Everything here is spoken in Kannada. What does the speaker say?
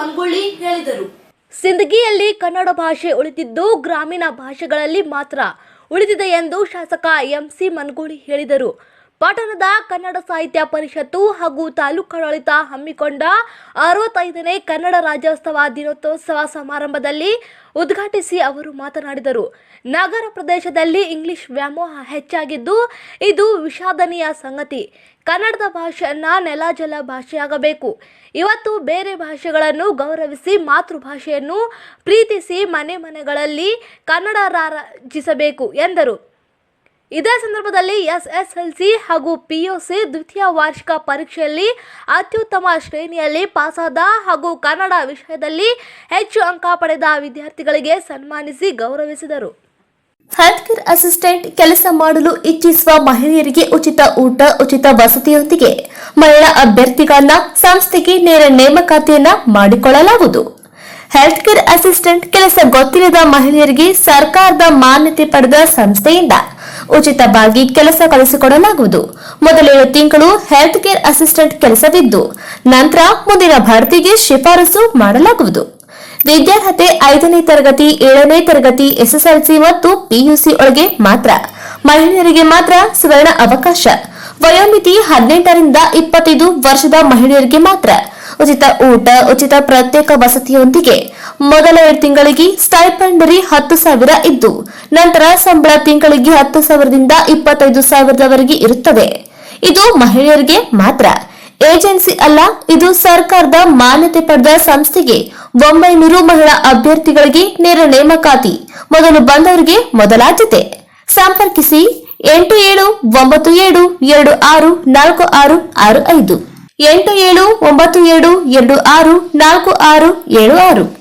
ಮನಗೂಳಿ ಹೇಳಿದರು. ಸಿಂದಗಿಯಲ್ಲಿ ಕನ್ನಡ ಭಾಷೆ ಉಳಿದಿದ್ದು ಗ್ರಾಮೀಣ ಭಾಷೆಗಳಲ್ಲಿ ಮಾತ್ರ ಉಳಿದಿದೆ ಎಂದು ಶಾಸಕ ಎಂಸಿ ಮನಗೂಳಿ ಹೇಳಿದರು. ಪಟ್ಟಣದ ಕನ್ನಡ ಸಾಹಿತ್ಯ ಪರಿಷತ್ತು ಹಾಗೂ ತಾಲೂಕಾಡಳಿತ ಹಮ್ಮಿಕೊಂಡ 65ನೇ ಕನ್ನಡ ರಾಜ್ಯೋತ್ಸವ ದಿನೋತ್ಸವ ಸಮಾರಂಭದಲ್ಲಿ ಉದ್ಘಾಟಿಸಿ ಅವರು ಮಾತನಾಡಿದರು. ನಗರ ಪ್ರದೇಶದಲ್ಲಿ ಇಂಗ್ಲಿಷ್ ವ್ಯಾಮೋಹ ಹೆಚ್ಚಾಗಿದ್ದು ಇದು ವಿಷಾದನೀಯ ಸಂಗತಿ. ಕನ್ನಡದ ಭಾಷೆಯನ್ನ ನೆಲಜಲ ಭಾಷೆಯಾಗಬೇಕು. ಇವತ್ತು ಬೇರೆ ಭಾಷೆಗಳನ್ನು ಗೌರವಿಸಿ ಮಾತೃಭಾಷೆಯನ್ನು ಪ್ರೀತಿಸಿ ಮನೆಗಳಲ್ಲಿ ಕನ್ನಡ ರಾರಾಜಿಸಬೇಕು ಎಂದರು. ಇದೇ ಸಂದರ್ಭದಲ್ಲಿ ಎಸ್ಎಸ್ಎಲ್ಸಿ ಹಾಗೂ ಪಿಯುಸಿ ದ್ವಿತೀಯ ವಾರ್ಷಿಕ ಪರೀಕ್ಷೆಯಲ್ಲಿ ಅತ್ಯುತ್ತಮ ಶ್ರೇಣಿಯಲ್ಲಿ ಪಾಸಾದ ಹಾಗೂ ಕನ್ನಡ ವಿಷಯದಲ್ಲಿ ಹೆಚ್ಚು ಅಂಕ ಪಡೆದ ವಿದ್ಯಾರ್ಥಿಗಳಿಗೆ ಸನ್ಮಾನಿಸಿ ಗೌರವಿಸಿದರು. ಹೆಲ್ತ್ ಕೇರ್ ಅಸಿಸ್ಟೆಂಟ್ ಕೆಲಸ ಮಾಡಲು ಇಚ್ಛಿಸುವ ಮಹಿಳೆಯರಿಗೆ ಉಚಿತ ಊಟ, ಉಚಿತ ವಸತಿಯೊಂದಿಗೆ ಮಹಿಳಾ ಅಭ್ಯರ್ಥಿಗಳನ್ನ ಸಂಸ್ಥೆಗೆ ನೇರ ನೇಮಕಾತಿಯನ್ನ ಮಾಡಿಕೊಳ್ಳಲಾಗುವುದು. ಹೆಲ್ತ್ ಕೇರ್ ಅಸಿಸ್ಟೆಂಟ್ ಕೆಲಸ ಗೊತ್ತಿಲ್ಲದ ಮಹಿಳೆಯರಿಗೆ ಸರ್ಕಾರದ ಮಾನ್ಯತೆ ಪಡೆದ ಸಂಸ್ಥೆಯಿಂದ ಉಚಿತವಾಗಿ ಕೆಲಸ ಕಲಿಸಿಕೊಡಲಾಗುವುದು. ಮೊದಲ 7 ತಿಂಗಳು ಹೆಲ್ತ್ ಕೇರ್ ಅಸಿಸ್ಟೆಂಟ್ ಕೆಲಸವಿದ್ದು ನಂತರ ಮುಂದಿನ ಭರ್ತಿಗೆ ಶಿಫಾರಸು ಮಾಡಲಾಗುವುದು. ವಿದ್ಯಾರ್ಹತೆ 5ನೇ ತರಗತಿ, 7ನೇ ತರಗತಿ, ಎಸ್ಎಸ್ಎಲ್ಸಿ ಮತ್ತು ಪಿಯುಸಿ ಒಳಗೆ ಮಾತ್ರ. ಮಹಿಳೆಯರಿಗೆ ಮಾತ್ರ ಸುವರ್ಣ ಅವಕಾಶ. ವಯೋಮಿತಿ 18ರಿಂದ 25 ವರ್ಷದ ಮಹಿಳೆಯರಿಗೆ ಮಾತ್ರ. ಉಚಿತ ಊಟ, ಉಚಿತ ಪ್ರತ್ಯೇಕ ವಸತಿಯೊಂದಿಗೆ ಮೊದಲ 7 ತಿಂಗಳಿಗೆ ಸ್ಟೈಪೆಂಡರಿ 10,000 ಇದ್ದು ನಂತರ ಸಂಬಳ ತಿಂಗಳಿಗೆ 10,000ದಿಂದ 25,000ದವರೆಗೆ ಇರುತ್ತದೆ. ಇದು ಮಹಿಳೆಯರಿಗೆ ಮಾತ್ರ. ಏಜೆನ್ಸಿ ಅಲ್ಲ, ಇದು ಸರ್ಕಾರದ ಮಾನ್ಯತೆ ಪಡೆದ ಸಂಸ್ಥೆಗೆ 900 ಮಹಿಳಾ ಅಭ್ಯರ್ಥಿಗಳಿಗೆ ನೇರ ನೇಮಕಾತಿ. ಮೊದಲು ಬಂದವರಿಗೆ ಮೊದಲ ಆದ್ಯತೆ. ಸಂಪರ್ಕಿಸಿ 8797264665 8797264676.